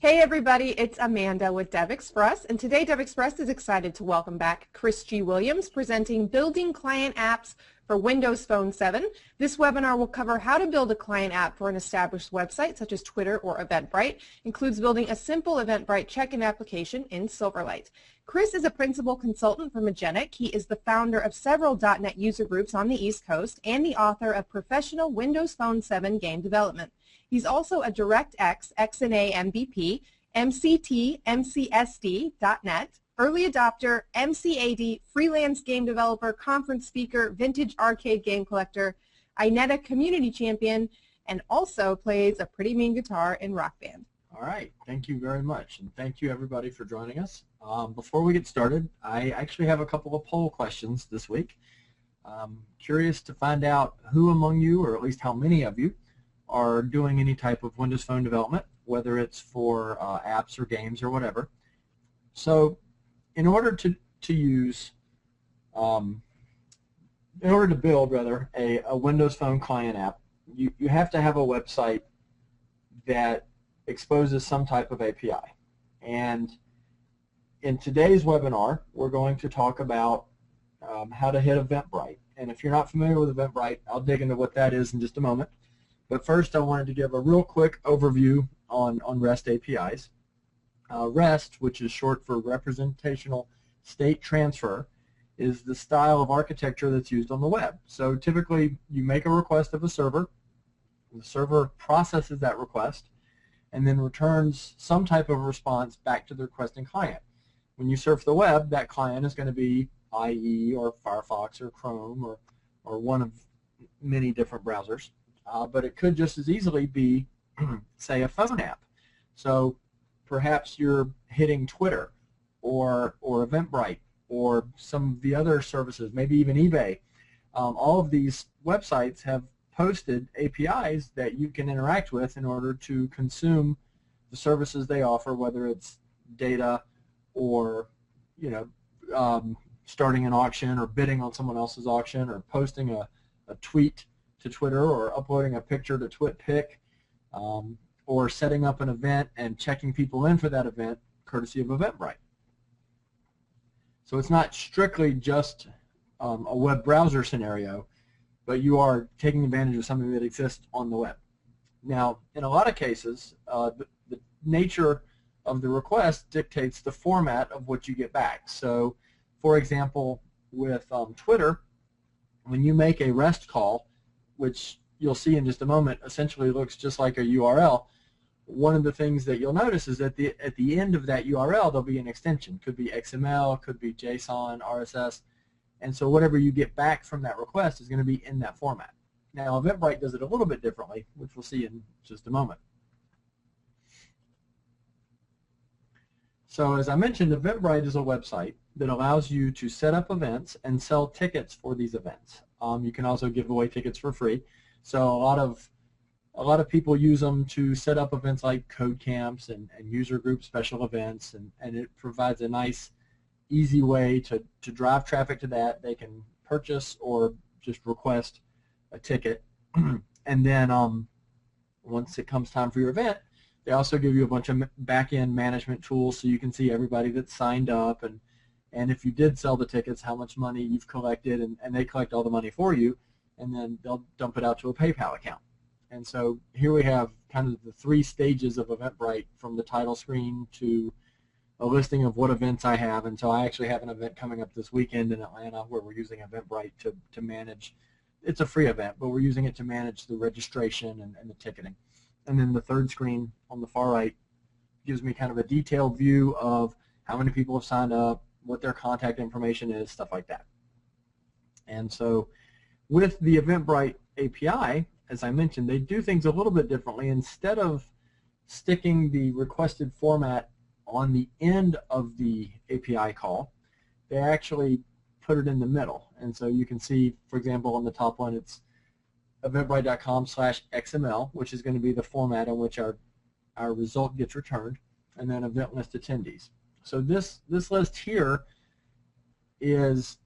Hey everybody, it's Amanda with DevExpress, and today DevExpress is excited to welcome back Chris G. Williams presenting Building Client Apps for Windows Phone 7. This webinar will cover how to build a client app for an established website such as Twitter or EventBrite. Includes building a simple EventBrite check-in application in Silverlight. Chris is a principal consultant for Magenic. He is the founder of several .NET user groups on the East Coast and the author of Professional Windows Phone 7 Game Development. He's also a DirectX XNA MVP, MCT, MCSD.NET, early adopter, MCAD, freelance game developer, conference speaker, vintage arcade game collector, Ineta community champion, and also plays a pretty mean guitar in Rock Band. All right, thank you very much, and thank you everybody for joining us. Before we get started, I actually have a couple of poll questions this week. Curious to find out who among you, or at least how many of you, are doing any type of Windows Phone development, whether it's for apps or games or whatever. So in order to build a Windows Phone client app, you have to have a website that exposes some type of API. And in today's webinar, we're going to talk about how to hit EventBrite. And if you're not familiar with EventBrite, I'll dig into what that is in just a moment. But first, I wanted to give a real quick overview on REST APIs. REST, which is short for Representational State Transfer, is the style of architecture that's used on the web. So typically, you make a request of a server, the server processes that request, and then returns some type of response back to the requesting client. When you surf the web, that client is going to be IE or Firefox or Chrome or one of many different browsers. But it could just as easily be, say, a phone app. So perhaps you're hitting Twitter or EventBrite or some of the other services, maybe even eBay. All of these websites have posted APIs that you can interact with in order to consume the services they offer, whether it's data or starting an auction or bidding on someone else's auction or posting a tweet to Twitter or uploading a picture to TwitPic, or setting up an event and checking people in for that event courtesy of EventBrite. So it's not strictly just a web browser scenario, but you are taking advantage of something that exists on the web. Now, in a lot of cases, the nature of the request dictates the format of what you get back. So, for example, with Twitter, when you make a REST call, which you'll see in just a moment, essentially looks just like a URL. One of the things that you'll notice is that at the end of that URL there'll be an extension. Could be XML, could be JSON, RSS, and so whatever you get back from that request is going to be in that format. Now EventBrite does it a little bit differently, which we'll see in just a moment. So as I mentioned, EventBrite is a website that allows you to set up events and sell tickets for these events. You can also give away tickets for free. So a lot of people use them to set up events like code camps and user group special events, and it provides a nice, easy way to drive traffic to that. They can purchase or just request a ticket, and then once it comes time for your event, they also give you a bunch of back-end management tools so you can see everybody that's signed up and if you did sell the tickets, how much money you've collected, and they collect all the money for you, and then they'll dump it out to a PayPal account. And so here we have kind of the 3 stages of EventBrite, from the title screen to a listing of what events I have. And so I actually have an event coming up this weekend in Atlanta where we're using EventBrite to manage. It's a free event, but we're using it to manage the registration and the ticketing. And then the 3rd screen on the far right gives me kind of a detailed view of how many people have signed up, what their contact information is, stuff like that. And so with the EventBrite API, as I mentioned, they do things a little bit differently. Instead of sticking the requested format on the end of the API call, they actually put it in the middle. And so you can see, for example, on the top one, it's eventbrite.com/XML, which is going to be the format in which our result gets returned, and then event list attendees. So this list here is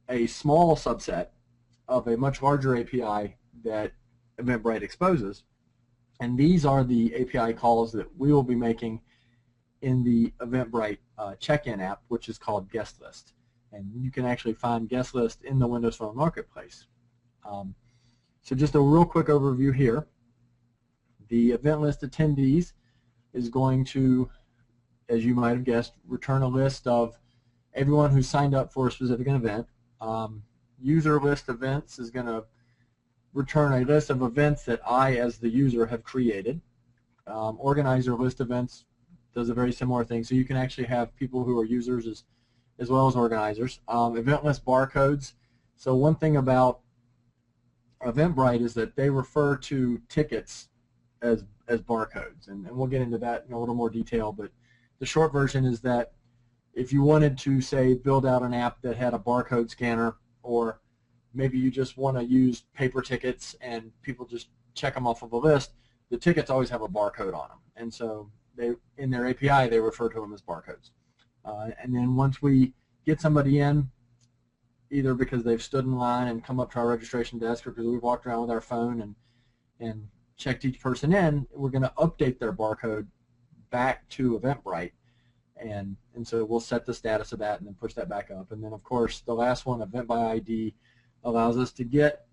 a small subset of a much larger API that EventBrite exposes. And these are the API calls that we will be making in the EventBrite Checkin app, which is called Guest List. And you can actually find Guest List in the Windows Phone Marketplace. So just a real quick overview here. The event list attendees is going to, as you might have guessed, return a list of everyone who signed up for a specific event. User list events is going to return a list of events that I, as the user, have created. Organizer list events does a very similar thing, so you can actually have people who are users as well as organizers. Event list barcodes. So one thing about EventBrite is that they refer to tickets as barcodes, and we'll get into that in a little more detail, but the short version is that if you wanted to, say, build out an app that had a barcode scanner, or maybe you just want to use paper tickets and people just check them off of a list, the tickets always have a barcode on them, and so they, in their API, they refer to them as barcodes. And then once we get somebody in, either because they've stood in line and come up to our registration desk, or because we've walked around with our phone and checked each person in, we're going to update their barcode back to EventBrite, and so we'll set the status of that and then push that back up. And then, of course, the last one, Event by ID, allows us to get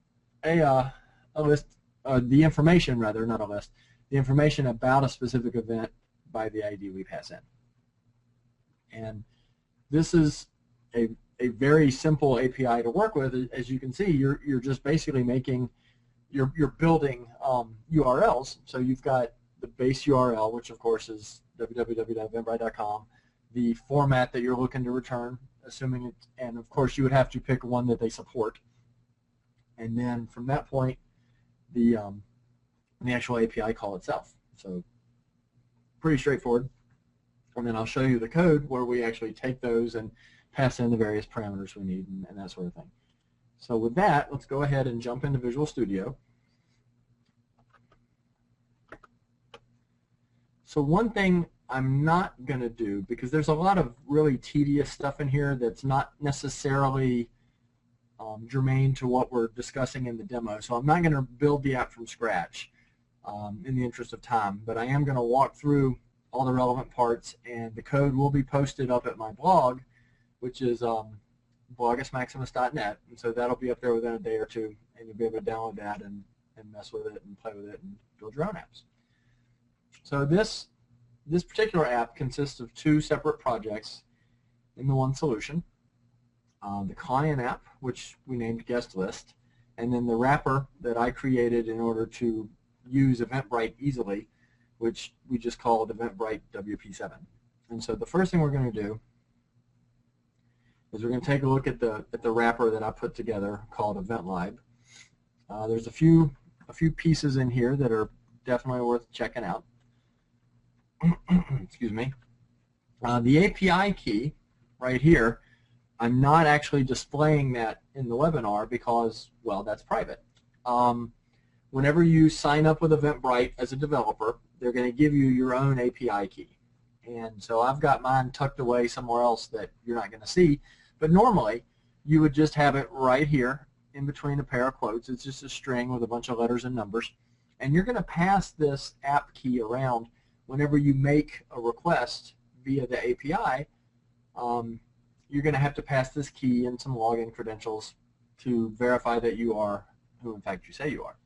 a list, the information rather, not a list, the information about a specific event by the ID we pass in. And this is a very simple API to work with. As you can see, you're just basically making, you're building URLs. So you've got the base URL, which of course is www.eventbrite.com, the format that you're looking to return, assuming it, and of course you would have to pick one that they support. And then from that point, the actual API call itself. So pretty straightforward. And then I'll show you the code where we actually take those and pass in the various parameters we need and that sort of thing. So with that, let's go ahead and jump into Visual Studio. So one thing I'm not going to do, because there's a lot of really tedious stuff in here that's not necessarily germane to what we're discussing in the demo, so I'm not going to build the app from scratch in the interest of time, but I am going to walk through all the relevant parts, and the code will be posted up at my blog, which is blogismaximus.net, and so that'll be up there within a day or two, and you'll be able to download that and mess with it and play with it and build your own apps. So this particular app consists of two separate projects in the one solution. The client app, which we named Guest List, and then the wrapper that I created in order to use EventBrite easily, which we just called EventBrite WP7. And so the first thing we're going to do is we're going to take a look at the wrapper that I put together called EventLib. There's a few pieces in here that are definitely worth checking out. Excuse me. The API key right here, I'm not actually displaying that in the webinar because, well, that's private. Whenever you sign up with EventBrite as a developer, they're going to give you your own API key. And so I've got mine tucked away somewhere else that you're not going to see. But normally, you would just have it right here in between a pair of quotes. It's just a string with a bunch of letters and numbers. And you're going to pass this app key around whenever you make a request via the API. You're going to have to pass this key and some login credentials to verify that you are who in fact you say you are.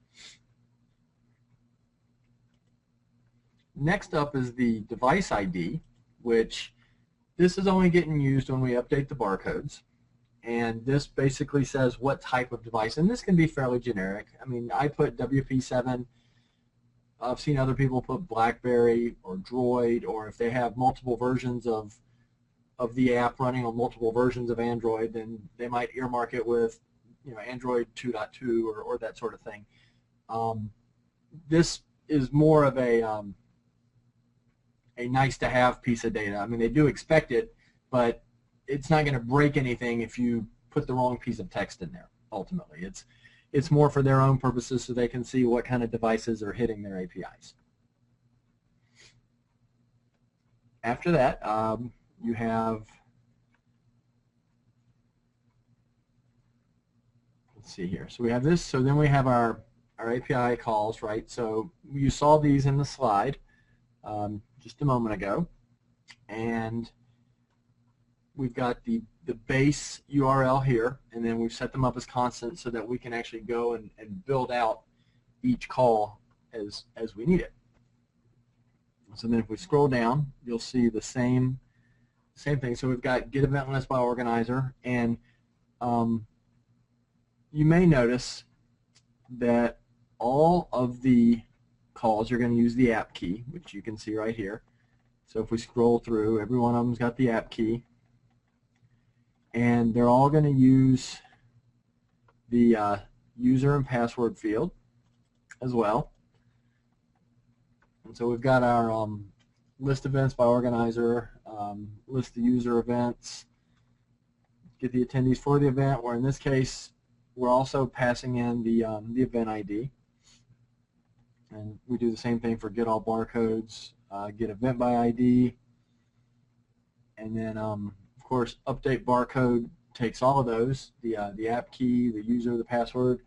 Next up is the device ID, which this is only getting used when we update the barcodes. And this basically says what type of device, and this can be fairly generic. I mean, I put WP7. I've seen other people put BlackBerry or Droid, or if they have multiple versions of the app running on multiple versions of Android, then they might earmark it with, you know, Android 2.2 or that sort of thing. This is more of a nice-to-have piece of data. I mean, they do expect it, but it's not going to break anything if you put the wrong piece of text in there. Ultimately, it's more for their own purposes so they can see what kind of devices are hitting their APIs. After that, you have, let's see here. So we have this. So then we have our our API calls, right? So you saw these in the slide just a moment ago, and we've got the base URL here, and then we've set them up as constants so that we can actually go and build out each call as we need it. So then if we scroll down, you'll see the same thing. So we've got get event list by organizer, and you may notice that all of the calls are going to use the app key, which you can see right here. So if we scroll through, every one of them's got the app key, and they're all going to use the user and password field as well. And so we've got our list events by organizer, list the user events, get the attendees for the event, where in this case we're also passing in the event ID. And we do the same thing for get all barcodes, get event by ID, and then of course update barcode takes all of those, the app key, the user, the password,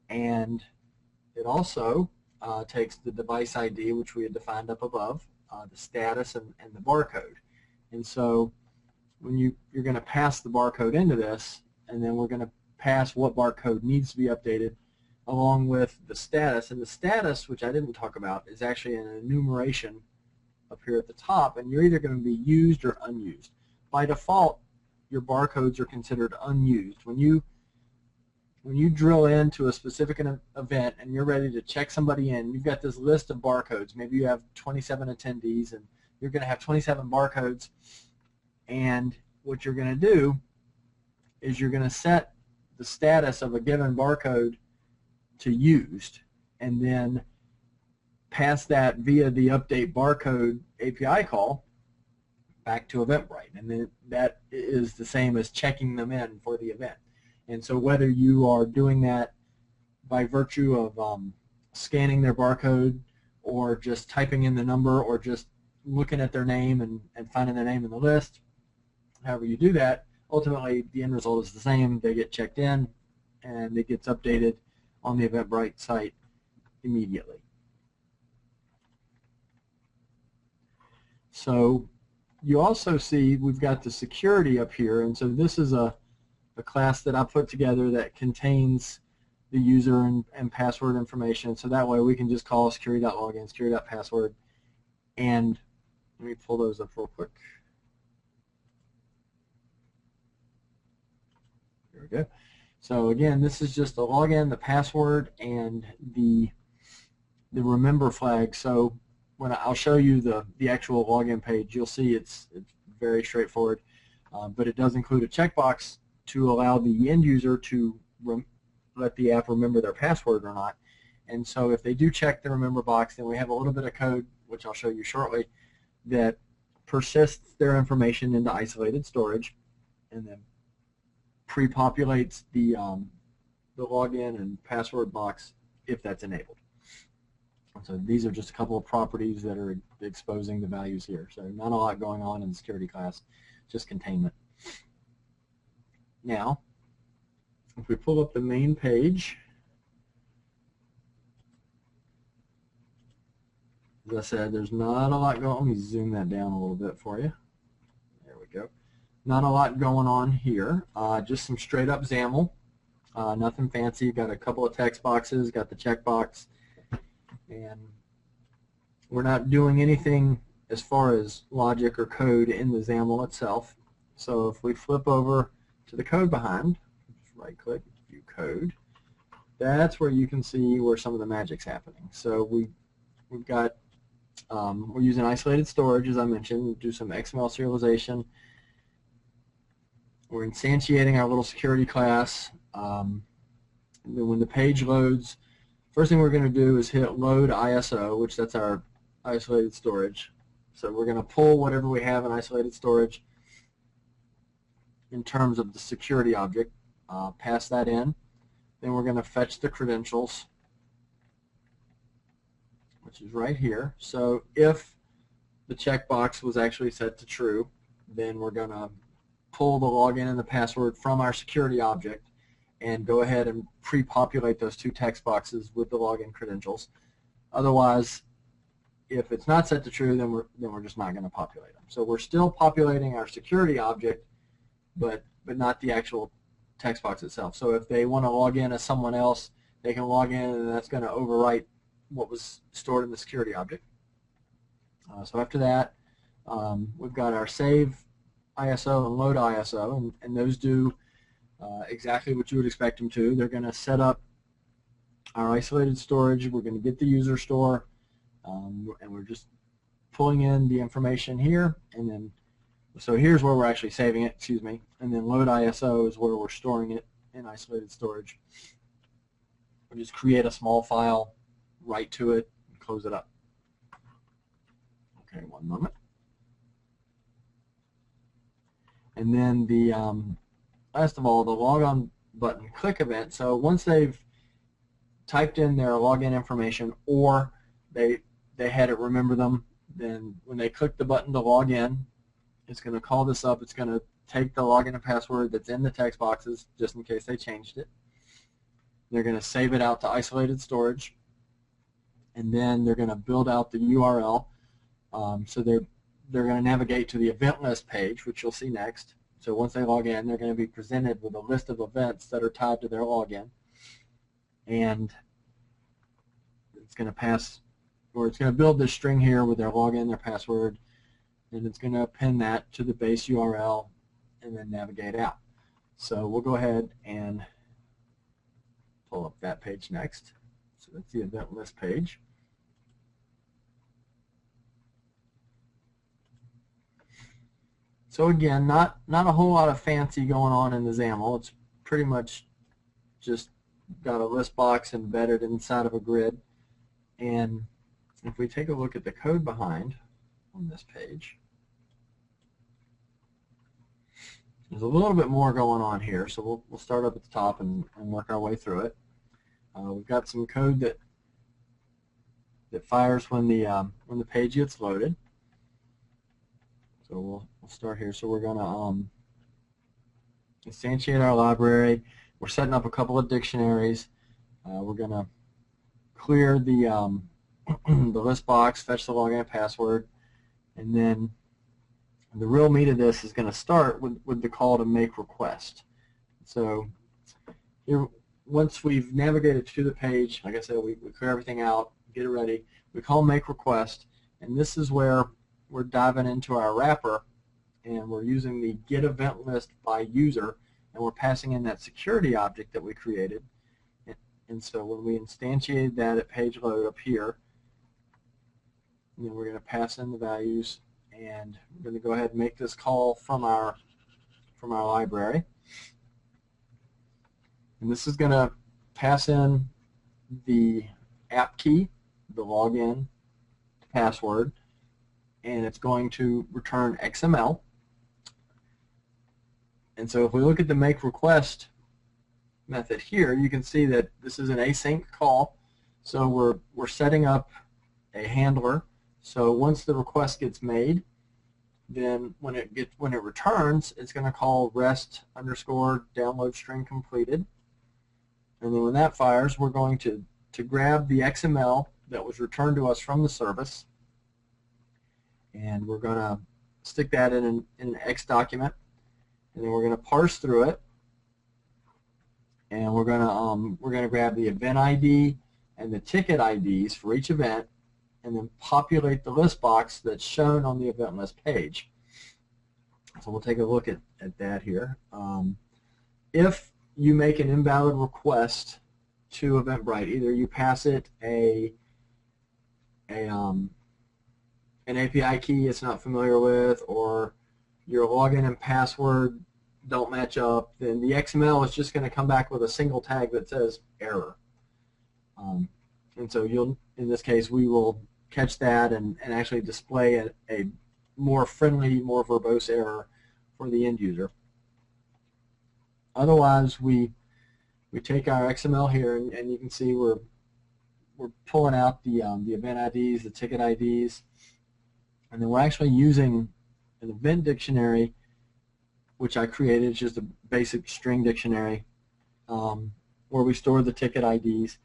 and it also takes the device ID, which we had defined up above, the status, and the barcode. And so when you're going to pass the barcode into this, and then we're going to pass what barcode needs to be updated along with the status. And the status, which I didn't talk about, is actually an enumeration up here at the top, and you're either going to be used or unused. By default, your barcodes are considered unused. When you drill into a specific event and you're ready to check somebody in, you've got this list of barcodes. Maybe you have 27 attendees and you're going to have 27 barcodes, and what you're going to do is you're going to set the status of a given barcode to used, and then pass that via the update barcode API call back to EventBrite, and then that is the same as checking them in for the event. And so whether you are doing that by virtue of scanning their barcode, or just typing in the number, or just looking at their name and finding their name in the list, however you do that, ultimately the end result is the same. They get checked in and it gets updated on the EventBrite site immediately. So you also see we've got the security up here, and so this is a class that I put together that contains the user and password information, so that way we can just call security.login, security.password, and let me pull those up real quick. There we go. So again, this is just the login, the password, and the remember flag. So when I'll show you the actual login page, you'll see it's very straightforward, but it does include a checkbox to allow the end user to let the app remember their password or not. And so if they do check the remember box, then we have a little bit of code, which I'll show you shortly, that persists their information into isolated storage, and then pre-populates the login and password box if that's enabled. So these are just a couple of properties that are exposing the values here. So not a lot going on in the security class, just containment. Now, if we pull up the main page, as I said, there's not a lot going on. Let me zoom that down a little bit for you. There we go. Not a lot going on here. Just some straight up XAML. Nothing fancy. Got a couple of text boxes, got the checkbox, and we're not doing anything as far as logic or code in the XAML itself. So if we flip over to the code behind, just right click, view code, that's where you can see where some of the magic's happening. So we've got, we're using isolated storage, as I mentioned. We do some XML serialization. We're instantiating our little security class. And then when the page loads, first thing we're going to do is hit load ISO, which that's our isolated storage. So we're going to pull whatever we have in isolated storage in terms of the security object, pass that in. Then we're going to fetch the credentials, which is right here. So if the checkbox was actually set to true, then we're going to pull the login and the password from our security object and go ahead and pre-populate those 2 text boxes with the login credentials. Otherwise, if it's not set to true, then we're just not going to populate them. So we're still populating our security object, but not the actual text box itself. So if they want to log in as someone else, they can log in, and that's going to overwrite what was stored in the security object. So after that, we've got our save ISO and load ISO, and those do exactly what you would expect them to. They're going to set up our isolated storage. We're going to get the user store, and we're just pulling in the information here, and then so here's where we're actually saving it, excuse me, and then load ISO is where we're storing it in isolated storage. We'll just create a small file, write to it, and close it up. Okay, one moment. And then the last of all, the logon button click event. So once they've typed in their login information, or they had it remember them, then when they click the button to log in, it's going to call this up. It's going to take the login and password that's in the text boxes, just in case they changed it. They're going to save it out to isolated storage, and then they're going to build out the URL. So they're going to navigate to the event list page, which you'll see next. So once they log in, they're going to be presented with a list of events that are tied to their login, and it's going to pass, or it's going to build this string here with their login, their password, and it's going to append that to the base URL and then navigate out. So we'll go ahead and pull up that page next. So that's the event list page. So again, not a whole lot of fancy going on in the XAML. It's pretty much just got a list box embedded inside of a grid. And if we take a look at the code behind on this page, there's a little bit more going on here. So we'll start up at the top and work our way through it. We've got some code that fires when the page gets loaded. So we'll start here. So we're going to instantiate our library. We're setting up a couple of dictionaries. We're going to clear the the list box, fetch the login and password, and then the real meat of this is going to start with the call to make request. So here, once we've navigated to the page, like I said, we clear everything out, get it ready, we call make request, and this is where we're diving into our wrapper, and we're using the get event list by user, and we're passing in that security object that we created. And so when we instantiated that at page load up here, and then we're going to pass in the values, and we're going to go ahead and make this call from our library. And this is going to pass in the app key, the login password, and it's going to return XML. And so if we look at the make request method here, you can see that this is an async call. So we're setting up a handler. So once the request gets made, then when it returns, it's going to call rest underscore download string completed. And then when that fires, we're going to grab the XML that was returned to us from the service, and we're going to stick that in an X document, and then we're going to parse through it, and we're going to grab the event ID and the ticket IDs for each event, and then populate the list box that's shown on the event list page. So we'll take a look at that here. If you make an invalid request to EventBrite, either you pass it an API key it's not familiar with, or your login and password don't match up, then the XML is just going to come back with a single tag that says error. And so in this case, we will catch that and actually display a more friendly, more verbose error for the end user. Otherwise, we take our XML here, and you can see we're pulling out the event IDs, the ticket IDs, and then we're actually using an event dictionary, which I created. It's just a basic string dictionary, where we store the ticket IDs.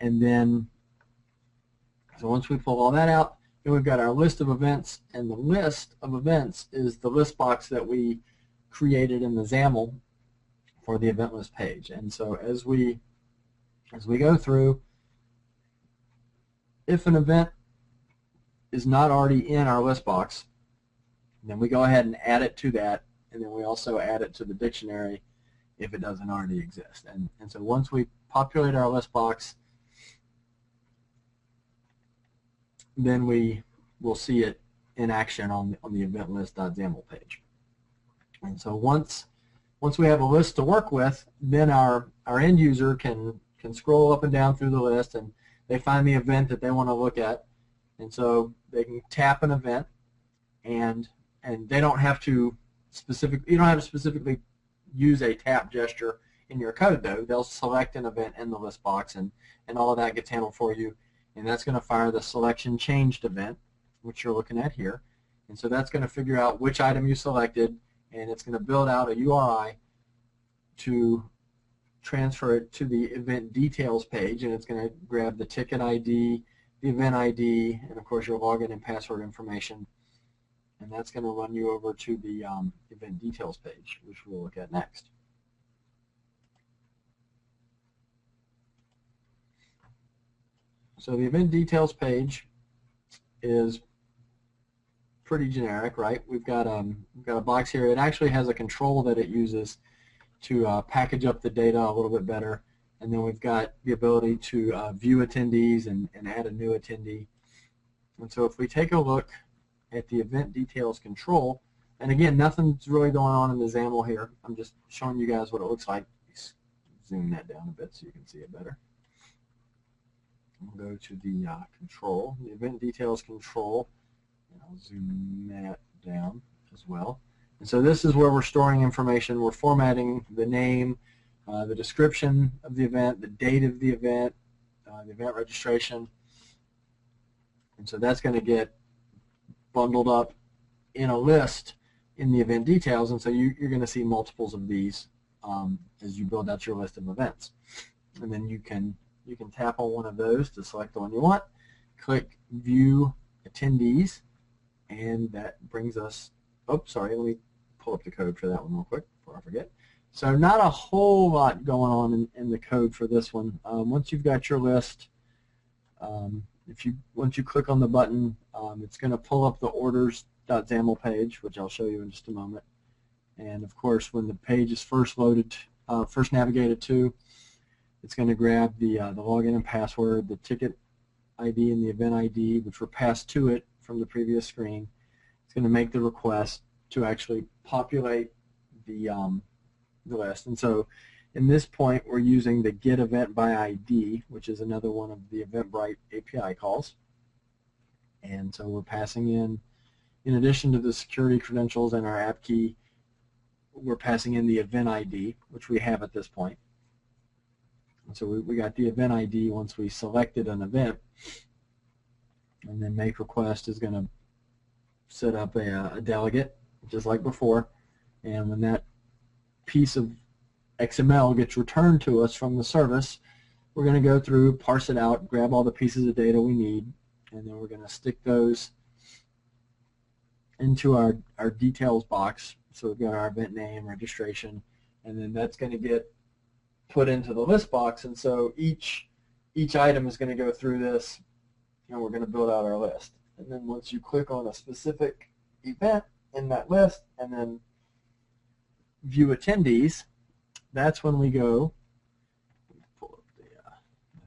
And then, so once we pull all that out, then we've got our list of events, and the list of events is the list box that we created in the XAML for the event list page. And so as we go through, if an event is not already in our list box, then we go ahead and add it to that, and then we also add it to the dictionary if it doesn't already exist. And so once we populate our list box, then we will see it in action on the eventlist.xaml page. And so once we have a list to work with, then our end user can scroll up and down through the list, and they find the event that they want to look at. And so they can tap an event, and they don't have to specifically use a tap gesture in your code, though. They'll select an event in the list box, and all of that gets handled for you. And that's going to fire the selection changed event, which you're looking at here. And so that's going to figure out which item you selected, and it's going to build out a URI to transfer it to the event details page, and it's going to grab the ticket ID, the event ID, and of course your login and password information. And that's going to run you over to the event details page, which we'll look at next. So the event details page is pretty generic, right? We've got a box here. It actually has a control that it uses to package up the data a little bit better, and then we've got the ability to view attendees and add a new attendee. And so if we take a look at the event details control, and again, nothing's really going on in the XAML here. I'm just showing you guys what it looks like. Zoom that down a bit so you can see it better. We'll go to the control, the event details control, and I'll zoom that down as well. And so this is where we're storing information. We're formatting the name, the description of the event, the date of the event registration. And so that's going to get bundled up in a list in the event details, and so you're going to see multiples of these as you build out your list of events. And then you can tap on one of those to select the one you want, click View Attendees, and that brings us, oops, sorry, let me pull up the code for that one real quick before I forget. So not a whole lot going on in the code for this one. Once you've got your list, once you click on the button, it's going to pull up the orders.xaml page, which I'll show you in just a moment. And of course, when the page is first navigated to, it's going to grab the login and password, the ticket ID and the event ID, which were passed to it from the previous screen. It's going to make the request to actually populate the list. And so in this point, we're using the get event by ID, which is another one of the EventBrite API calls. And so we're passing in addition to the security credentials and our app key, we're passing in the event ID, which we have at this point. And so we got the event ID once we selected an event. And then make request is going to set up a delegate, just like before. And when that piece of XML gets returned to us from the service, we're going to go through, parse it out, grab all the pieces of data we need, and then we're going to stick those into our details box. So we've got our event name, registration, and then that's going to get put into the list box. And so each item is going to go through this, and we're going to build out our list. And then once you click on a specific event in that list and then view attendees, that's when we go. Pull up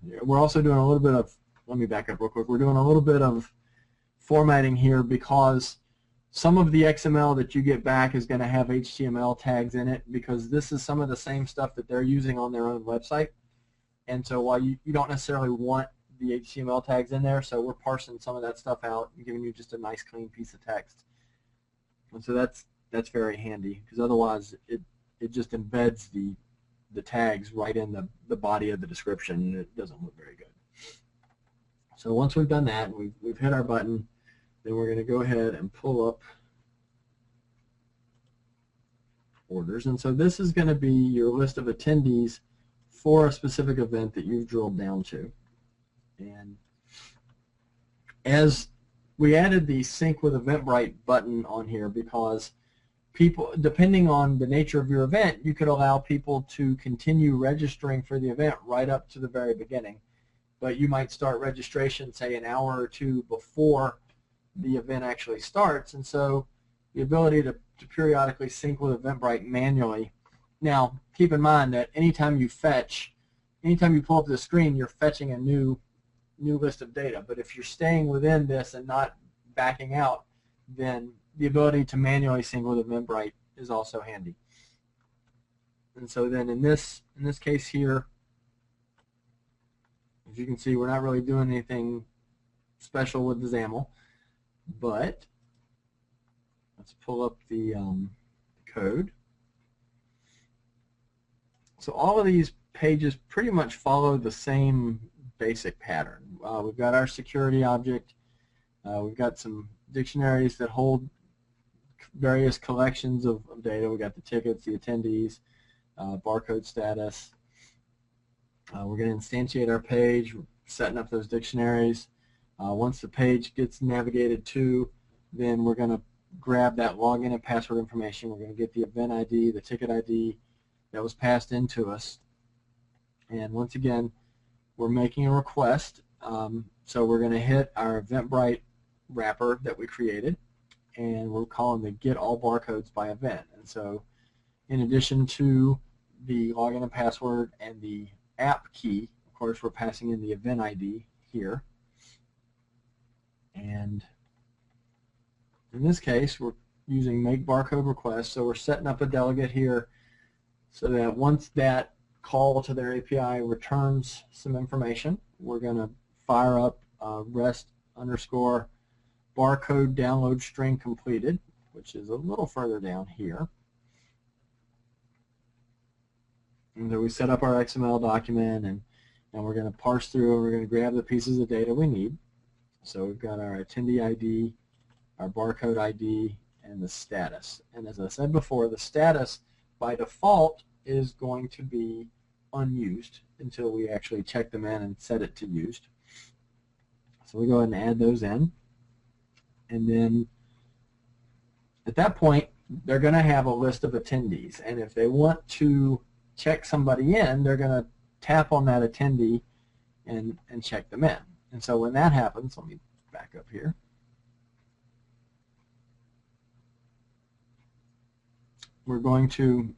the, we're also doing a little bit of, let me back up real quick. We're doing a little bit of formatting here because some of the XML that you get back is going to have HTML tags in it, because this is some of the same stuff that they're using on their own website. And so while you don't necessarily want the HTML tags in there, so we're parsing some of that stuff out and giving you just a nice clean piece of text. And so that's very handy, because otherwise it just embeds the tags right in the body of the description, and it doesn't look very good. So once we've done that, we've hit our button, then we're going to go ahead and pull up orders. And so this is going to be your list of attendees for a specific event that you've drilled down to. And as we added the Sync with EventBrite button on here because people, depending on the nature of your event, you could allow people to continue registering for the event right up to the very beginning. But you might start registration, say, an hour or two before the event actually starts. And so the ability to periodically sync with EventBrite manually. Now, keep in mind that anytime you pull up the screen, you're fetching a new list of data. But if you're staying within this and not backing out, then the ability to manually sync with EventBrite is also handy. And so then in this case here, as you can see, we're not really doing anything special with the XAML, but let's pull up the code. So all of these pages pretty much follow the same basic pattern. We've got our security object. We've got some dictionaries that hold various collections of data. We've got the tickets, the attendees, barcode status. We're going to instantiate our page, setting up those dictionaries. Once the page gets navigated to, then we're going to grab that login and password information. We're going to get the event ID, the ticket ID that was passed into us. And once again, we're making a request. So we're going to hit our EventBrite wrapper that we created, and we're calling the get all barcodes by event. And so in addition to the login and password and the app key, of course, we're passing in the event ID here. And in this case, we're using make barcode request, so we're setting up a delegate here so that once that call to their API returns some information, we're going to fire up rest underscore barcode download string completed, which is a little further down here. And then we set up our XML document, and we're going to parse through, and we're going to grab the pieces of data we need. So we've got our attendee ID, our barcode ID, and the status. And as I said before, the status by default is going to be unused until we actually check them in and set it to used. So we go ahead and add those in. And then at that point, they're going to have a list of attendees. And if they want to check somebody in, they're going to tap on that attendee and check them in. And so when that happens, let me back up here. We're going to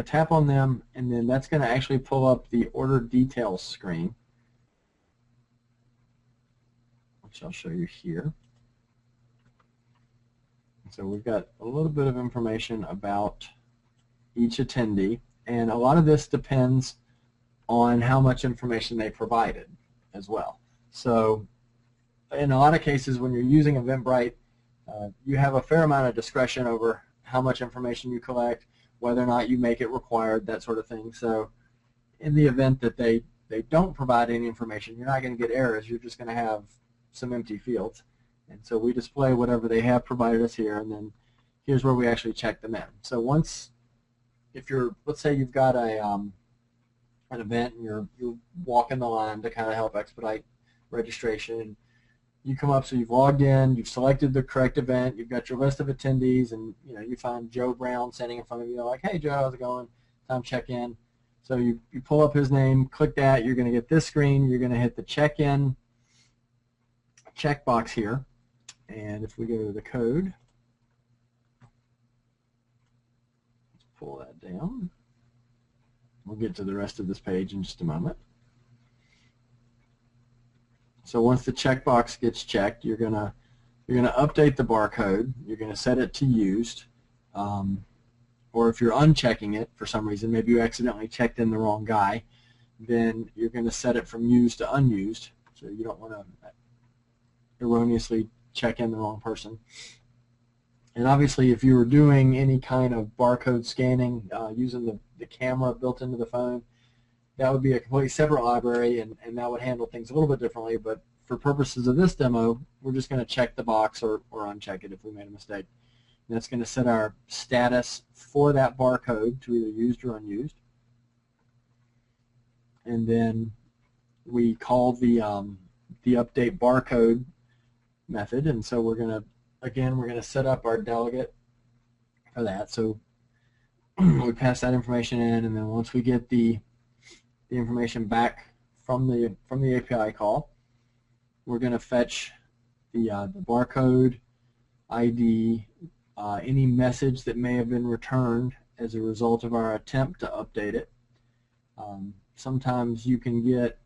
tap on them, and then that's going to actually pull up the order details screen, which I'll show you here. So we've got a little bit of information about each attendee, and a lot of this depends on how much information they provided as well. So in a lot of cases when you're using EventBrite, you have a fair amount of discretion over how much information you collect, whether or not you make it required, that sort of thing. So in the event that they don't provide any information, you're not going to get errors. You're just going to have some empty fields. And so we display whatever they have provided us here, and then here's where we actually check them in. So once, let's say you've got an event and you're walking the line to kind of help expedite registration. You come up, so you've logged in, you've selected the correct event, you've got your list of attendees, and you find Joe Brown standing in front of you, like, hey Joe, how's it going? Time to check in. So you pull up his name, click that, you're going to get this screen, you're going to hit the check-in checkbox here, and if we go to the code, let's pull that down. We'll get to the rest of this page in just a moment. So once the checkbox gets checked, you're gonna update the barcode. You're gonna set it to used, or if you're unchecking it for some reason, maybe you accidentally checked in the wrong guy, then you're gonna set it from used to unused. So you don't want to erroneously check in the wrong person. And obviously, if you were doing any kind of barcode scanning using the camera built into the phone, that would be a completely separate library, and that would handle things a little bit differently. But for purposes of this demo, we're just going to check the box or uncheck it if we made a mistake. And that's going to set our status for that barcode to either used or unused. and then we call the update barcode method, and so we're going to set up our delegate for that. So we pass that information in, and then once we get the information back from the API call, we're going to fetch the barcode ID, any message that may have been returned as a result of our attempt to update it. Sometimes you can get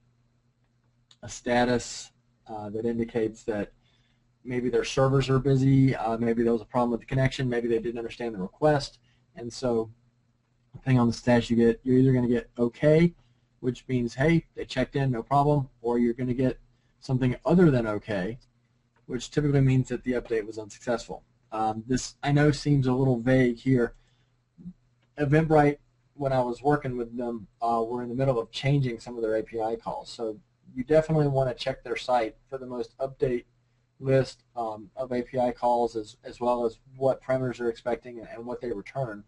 a status that indicates that maybe their servers are busy, maybe there was a problem with the connection, maybe they didn't understand the request, and so depending on the status you get, you're either going to get OK, which means, hey, they checked in, no problem, or you're going to get something other than OK, which typically means that the update was unsuccessful. This, I know, seems a little vague here. EventBrite, when I was working with them, were in the middle of changing some of their API calls, so you definitely want to check their site for the most update list of API calls, as well as what parameters they're expecting and what they return.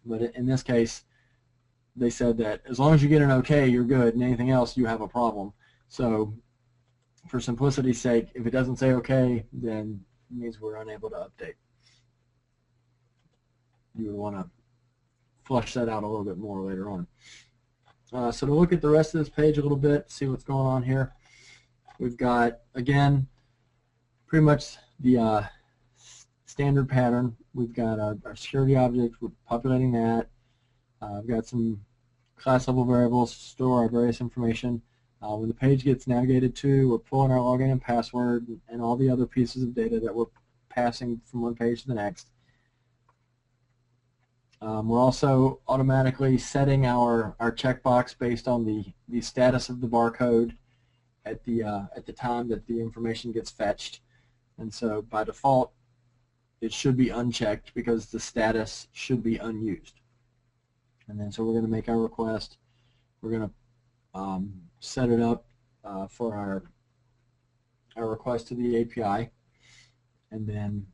But in this case, they said that as long as you get an OK, you're good, and anything else, you have a problem. So for simplicity's sake, if it doesn't say OK, then it means we're unable to update. You would want to flush that out a little bit more later on. So to look at the rest of this page a little bit, see what's going on here, we've got, again, pretty much the standard pattern. We've got our security object, we're populating that. We've got some class level variables to store our various information. When the page gets navigated to, we're pulling our login and password and all the other pieces of data that we're passing from one page to the next. We're also automatically setting our checkbox based on the status of the barcode at the time that the information gets fetched, and so by default it should be unchecked because the status should be unused. And then so we're going to make our request. We're going to set it up for our request to the API, and then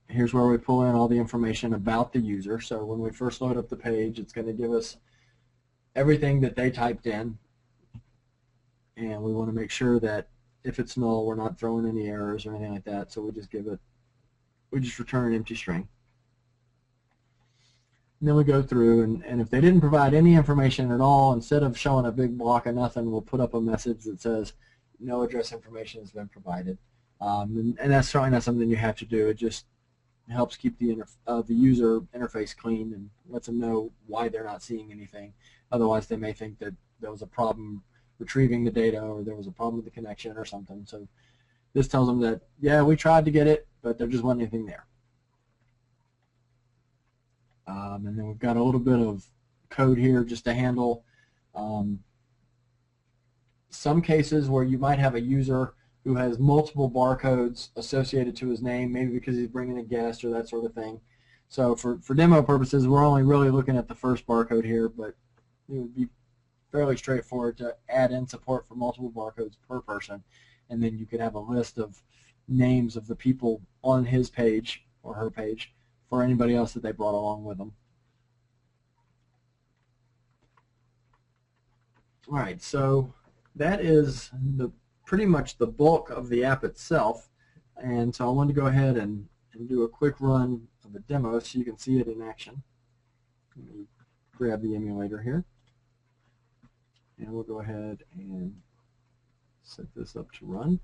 here's where we pull in all the information about the user. So when we first load up the page, it's going to give us everything that they typed in, and we want to make sure that if it's null, we're not throwing any errors or anything like that. So we just return an empty string. And then we go through, and if they didn't provide any information at all, instead of showing a big block of nothing, we'll put up a message that says no address information has been provided. And that's certainly not something you have to do. It just helps keep the user interface clean and lets them know why they're not seeing anything. Otherwise, they may think that there was a problem retrieving the data, or there was a problem with the connection or something. So this tells them that, yeah, we tried to get it, but there just wasn't anything there. And then we've got a little bit of code here just to handle some cases where you might have a user who has multiple barcodes associated to his name, maybe because he's bringing a guest or that sort of thing. So for demo purposes, we're only really looking at the first barcode here, but it would be fairly straightforward to add in support for multiple barcodes per person, and then you could have a list of names of the people on his page or her page for anybody else that they brought along with them. All right, so that is pretty much the bulk of the app itself, and so I wanted to go ahead and do a quick run of a demo so you can see it in action. Let me grab the emulator here, and we'll go ahead and set this up to run.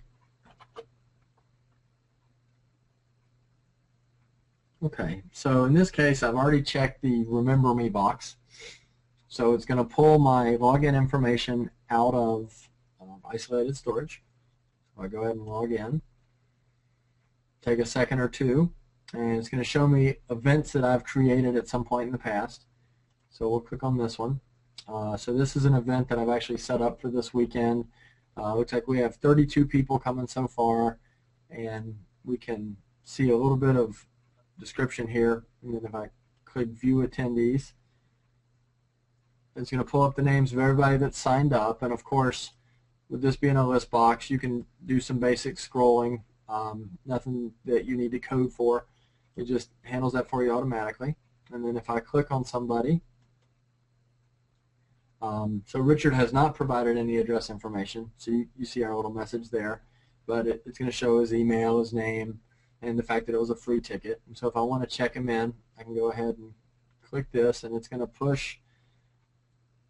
Okay, so in this case, I've already checked the Remember Me box. So it's going to pull my login information out of isolated storage. So I go ahead and log in. Take a second or two, and it's going to show me events that I've created at some point in the past. So we'll click on this one. So this is an event that I've actually set up for this weekend. Looks like we have 32 people coming so far, and we can see a little bit of description here. And then if I click View Attendees, it's going to pull up the names of everybody that's signed up. And of course, with this being a list box, you can do some basic scrolling. Nothing that you need to code for. It just handles that for you automatically. And then if I click on somebody, So Richard has not provided any address information, so you see our little message there, but it's going to show his email, his name, and the fact that it was a free ticket. And so if I want to check him in, I can go ahead and click this, and it's going to push,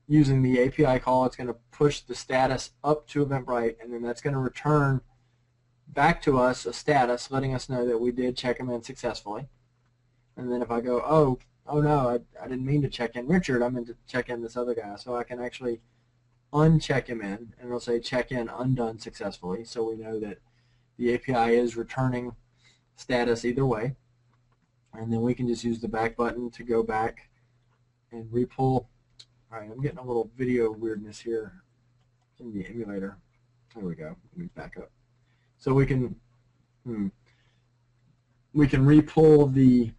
using the API call, it's going to push the status up to EventBrite, and then that's going to return back to us a status letting us know that we did check him in successfully. And then if I go, oh no, I didn't mean to check in Richard, I meant to check in this other guy, so I can actually uncheck him in, and it'll say check in undone successfully, so we know that the API is returning status either way. And then we can just use the back button to go back and repull. All right, I'm getting a little video weirdness here in the emulator. There we go. Let me back up. So we can repull the.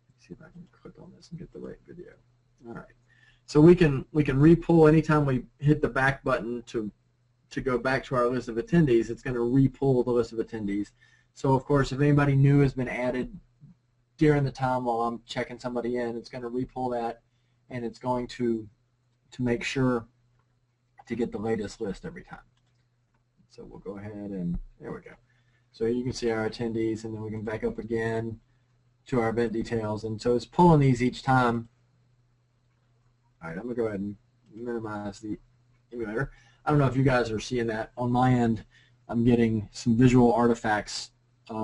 Let's see if I can click on this and get the right video. All right. So we can repull anytime we hit the back button to go back to our list of attendees. It's going to repull the list of attendees. So of course, if anybody new has been added during the time while I'm checking somebody in, it's going to repull that, and it's going to make sure to get the latest list every time. So we'll go ahead and there we go. So you can see our attendees, and then we can back up again to our event details, and so it's pulling these each time. All right, I'm going to go ahead and minimize the emulator. I don't know if you guys are seeing that. On my end, I'm getting some visual artifacts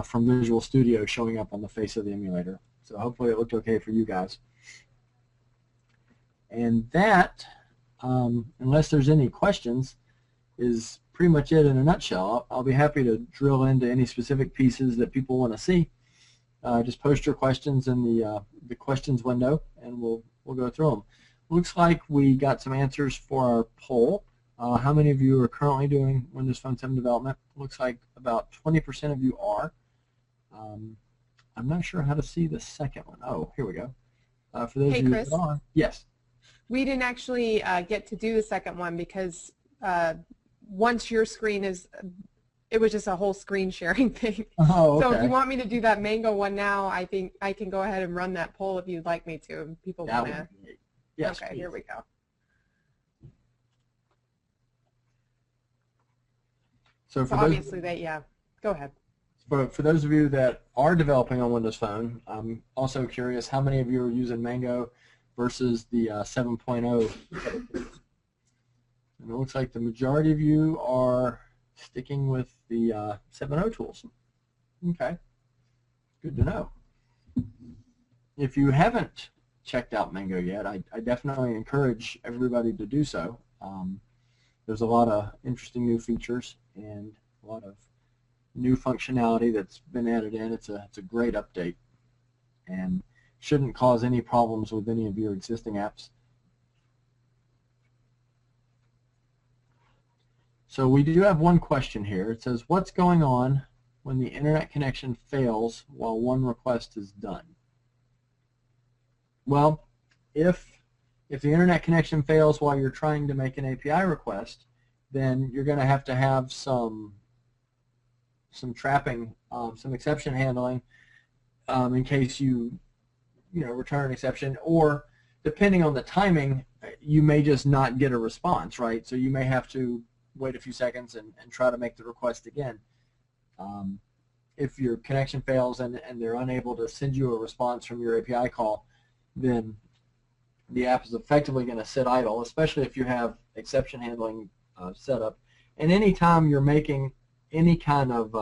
from Visual Studio showing up on the face of the emulator. So hopefully it looked okay for you guys. And that, unless there's any questions, is pretty much it in a nutshell. I'll be happy to drill into any specific pieces that people want to see. Just post your questions in the questions window, and we'll go through them. Looks like we got some answers for our poll. How many of you are currently doing Windows Phone 7 development? Looks like about 20% of you are. I'm not sure how to see the second one. Oh, here we go. For those of you that are, yes. We didn't actually get to do the second one because once your screen is, it was just a whole screen sharing thing. Oh, okay. So if you want me to do that Mango one now, I think I can go ahead and run that poll if you'd like me to. And people want to. Yes. Okay, please. here we go. So obviously go ahead. For those of you that are developing on Windows Phone, I'm also curious how many of you are using Mango versus the 7.0. And it looks like the majority of you are sticking with the 7.0 tools. Okay, good to know. If you haven't checked out Mango yet, I definitely encourage everybody to do so. There's a lot of interesting new features and a lot of new functionality that's been added in. It's a great update and shouldn't cause any problems with any of your existing apps. So we do have one question here. It says, what's going on when the internet connection fails while one request is done? Well, if the internet connection fails while you're trying to make an API request, then you're going to have some trapping, some exception handling in case you return an exception, or depending on the timing, you may just not get a response, right? So you may have to wait a few seconds and try to make the request again. If your connection fails and they're unable to send you a response from your API call, then the app is effectively going to sit idle, especially if you have exception handling set up. And anytime you're making any kind of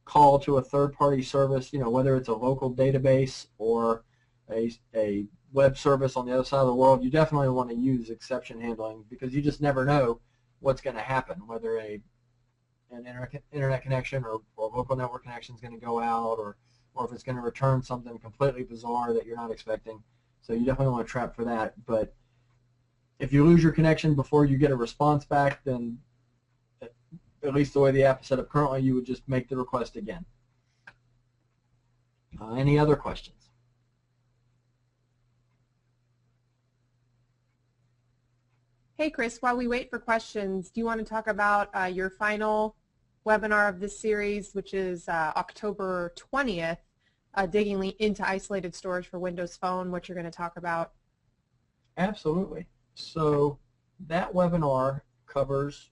call to a third-party service, whether it's a local database or a web service on the other side of the world, you definitely want to use exception handling because you just never know what's going to happen, whether an internet connection or local network connection is going to go out, or if it's going to return something completely bizarre that you're not expecting. So you definitely want to trap for that. But if you lose your connection before you get a response back, then at least the way the app is set up currently, you would just make the request again. Any other questions? Hey, Chris, while we wait for questions, do you want to talk about your final webinar of this series, which is October 20th, digging into isolated storage for Windows Phone, what you're going to talk about? Absolutely. So that webinar covers,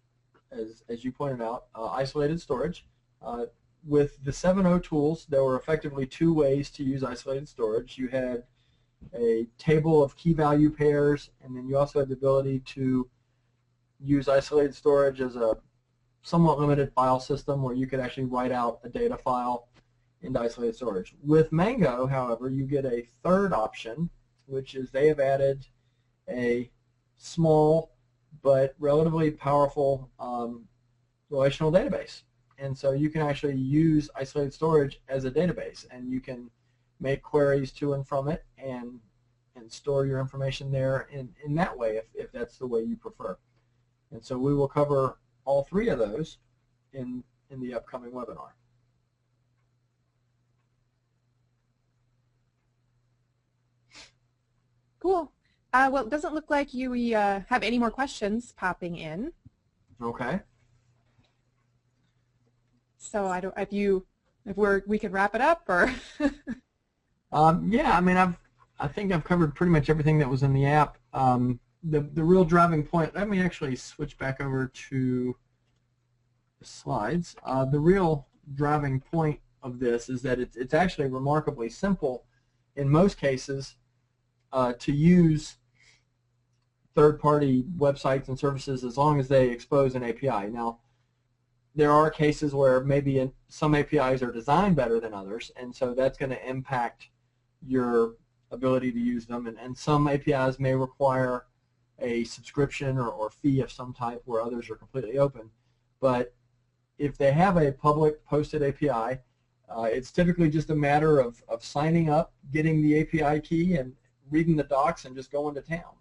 as you pointed out, isolated storage. With the 7.0 tools, there were effectively two ways to use isolated storage. You had a table of key value pairs, and then you also had the ability to use isolated storage as a somewhat limited file system where you could actually write out a data file into isolated storage. With Mango, however, you get a third option, which is they have added a small but relatively powerful relational database. And so you can actually use isolated storage as a database, and you can make queries to and from it and store your information there in that way if that's the way you prefer. And so we will cover all three of those in the upcoming webinar. Cool. Well, it doesn't look like we have any more questions popping in. Okay. So I don't. If we could wrap it up, or. Yeah, I mean, I think I've covered pretty much everything that was in the app. The real driving point. Let me actually switch back over to the slides. The real driving point of this is that it's actually remarkably simple in most cases to use third-party websites and services as long as they expose an API. Now, there are cases where maybe some APIs are designed better than others, and so that's going to impact your ability to use them. And some APIs may require a subscription or fee of some type where others are completely open. But if they have a public posted API, it's typically just a matter of signing up, getting the API key, and reading the docs and just going to town.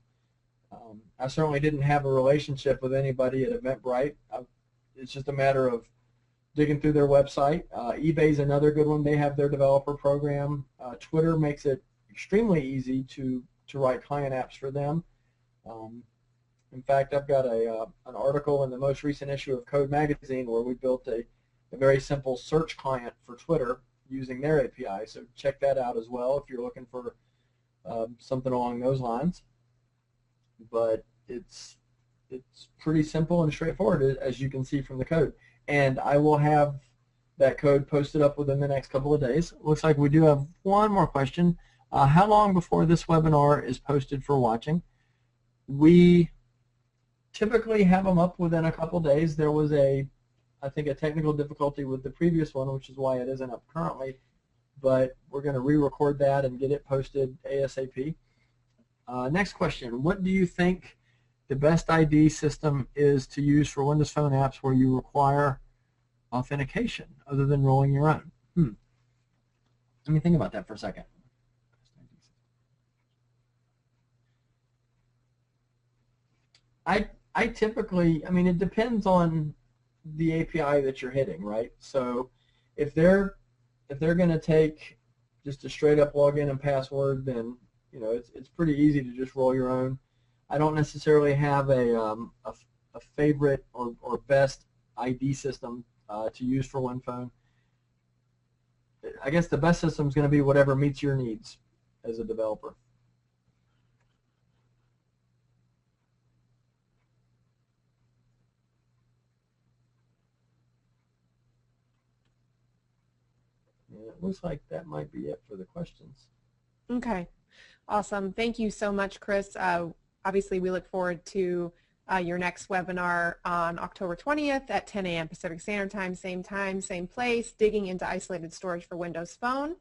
I certainly didn't have a relationship with anybody at EventBrite. It's just a matter of digging through their website. eBay's another good one. They have their developer program. Twitter makes it extremely easy to write client apps for them. In fact, I've got an article in the most recent issue of Code Magazine where we built a very simple search client for Twitter using their API. So check that out as well if you're looking for something along those lines. But it's pretty simple and straightforward, as you can see from the code. And I will have that code posted up within the next couple of days. Looks like we do have one more question. How long before this webinar is posted for watching? We typically have them up within a couple of days. There was I think a technical difficulty with the previous one, which is why it isn't up currently. But we're going to re-record that and get it posted ASAP. Next question. What do you think the best ID system is to use for Windows Phone apps where you require authentication other than rolling your own? Let me think about that for a second. I typically, I mean, it depends on the API that you're hitting, right? So if they're going to take just a straight up login and password, then it's pretty easy to just roll your own. I don't necessarily have a favorite or best ID system to use for OnePhone. I guess the best system is going to be whatever meets your needs as a developer. And it looks like that might be it for the questions. Okay. Awesome. Thank you so much, Chris. Obviously, we look forward to your next webinar on October 20th at 10 a.m. Pacific Standard Time, same place, digging into isolated storage for Windows Phone.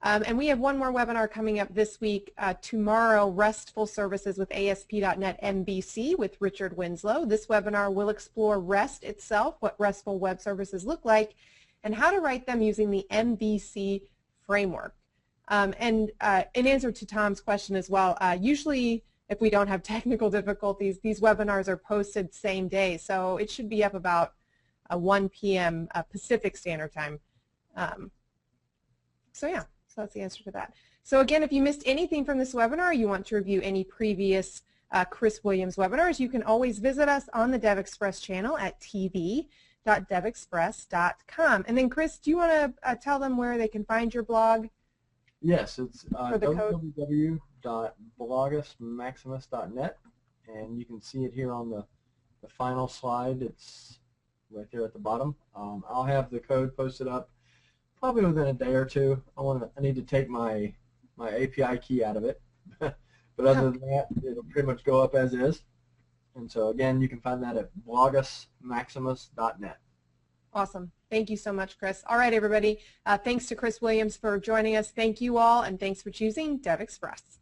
And we have one more webinar coming up this week. Tomorrow, RESTful Services with ASP.NET MVC with Richard Winslow. This webinar will explore REST itself, what RESTful web services look like, and how to write them using the MVC framework. And in answer to Tom's question as well, usually if we don't have technical difficulties, these webinars are posted same day, so it should be up about 1 p.m. Pacific Standard Time. So yeah, so that's the answer to that. So again, if you missed anything from this webinar, or you want to review any previous Chris Williams webinars, you can always visit us on the DevExpress channel at tv.devexpress.com. And then Chris, do you want to tell them where they can find your blog? Yes, it's www.blogusmaximus.net, and you can see it here on the final slide. It's right there at the bottom. I'll have the code posted up probably within a day or two. I need to take my API key out of it, but other than that, it'll pretty much go up as is. And so again, you can find that at blogusmaximus.net. Awesome. Thank you so much, Chris. All right, everybody. Thanks to Chris Williams for joining us. Thank you all, and thanks for choosing DevExpress.